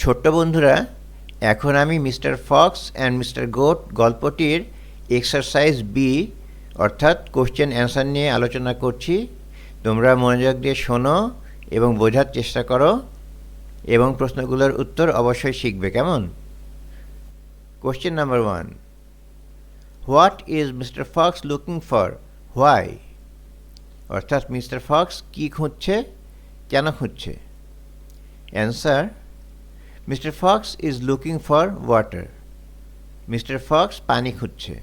ছোট্ট বন্ধুরা, এখন আমি mister Fox and mister Goat গল্পটির এক্সারসাইজ বি অর্থাৎ কোশ্চেন অ্যান্সার নিয়ে আলোচনা করছি। তোমরা মনোযোগ দিয়ে শোনো এবং বোঝার চেষ্টা করো এবং প্রশ্নগুলোর উত্তর অবশ্যই শিখবে, কেমন? Question number 1, what is mister Fox looking for, why? অর্থাৎ মিস্টার ফক্স কী খুঁজছে, কেন খুঁজছে? Answer: mister Fox is looking for water. Mister Fox পানি খুঁজছে।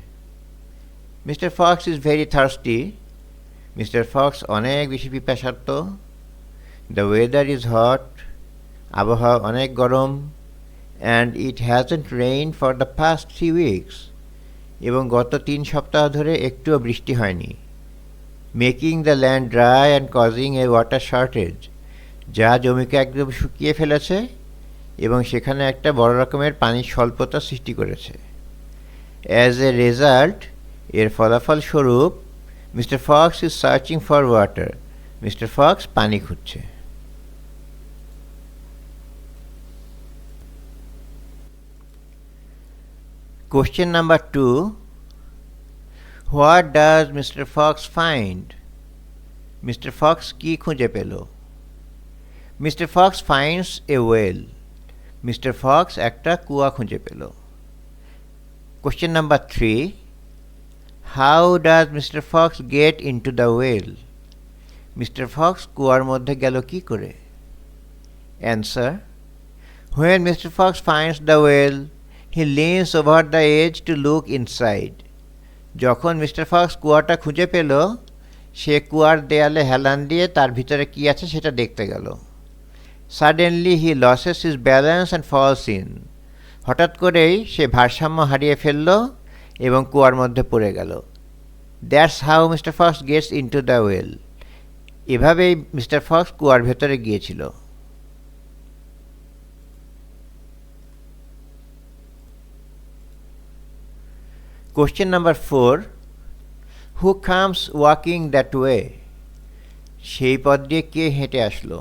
Mister Fox is very thirsty. Mister Fox অনেক বেশি পিপাসার্ত। The weather is hot. আবহাওয়া অনেক গরম। And it hasn't rain for the past 3 weeks. এবং গত 3 সপ্তাহ ধরে একটুও বৃষ্টি হয়নি। Making the land dry and causing a water shortage. যা জমিকে একদম শুকিয়ে ফেলেছে এবং সেখানে একটা বড় রকমের পানির স্বল্পতা সৃষ্টি করেছে। অ্যাজ এ রেজাল্ট, এর ফলাফল স্বরূপ, mister Fox is searching for water. Mister Fox পানি খুঁজছে। Question number 2, what does mister Fox find? Mister Fox কি খুঁজে পেল? Mister Fox finds a well. Mister Fox একটা কুয়া খুঁজে পেল। Question number 3, how does mister Fox get into the well? Mister Fox কুয়ার মধ্যে গেল কি করে? Answer: when mister Fox finds the well, he leans over the edge to look inside. যখন মিস্টার ফক্স কুয়াটা খুঁজে পেল, সে কুয়ার দেয়ালে হেলান দিয়ে তার ভিতরে কি আছে সেটা দেখতে গেল। Suddenly he loses his balance and falls in. হঠাৎ করেই সে ভারসাম্য হারিয়ে ফেলল এবং কুয়ার মধ্যে পড়ে গেল। That's how Mister Fox gets into the well. এভাবেই মিস্টার ফক্স কুয়ার ভেতরে গিয়েছিল। Question number 4, who comes walking that way? সেই পথ দিয়ে কে হেঁটে আসলো?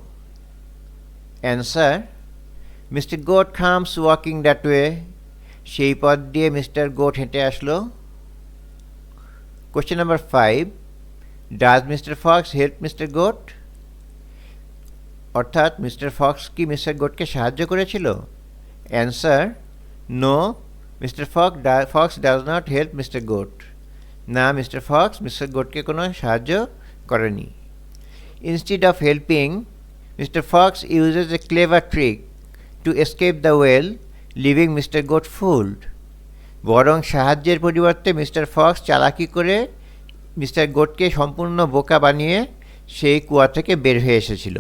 Answer: Mister Goat comes walking that way. সেই পথ দিয়ে মিস্টার গোট হেঁটে আসলো। Question number 5, does mister Fox help Mister Goat? অর্থাৎ মিস্টার ফক্স কি মিস্টার গোটকে সাহায্য করেছিল? Answer: no, Mister Fox does not help Mister goat. না, মিস্টার ফক্স মিস্টার গোটকে কোনো সাহায্য করেনি। Instead of helping, mister Fox uses A clever trick to escape the well, living mister goat fooled. বরং সাহায্যের পরিবর্তে মিস্টার ফক্স চালাকি করে mister গোটকে সম্পূর্ণ বোকা বানিয়ে সেই কুয়া থেকে বের হয়ে এসেছিল।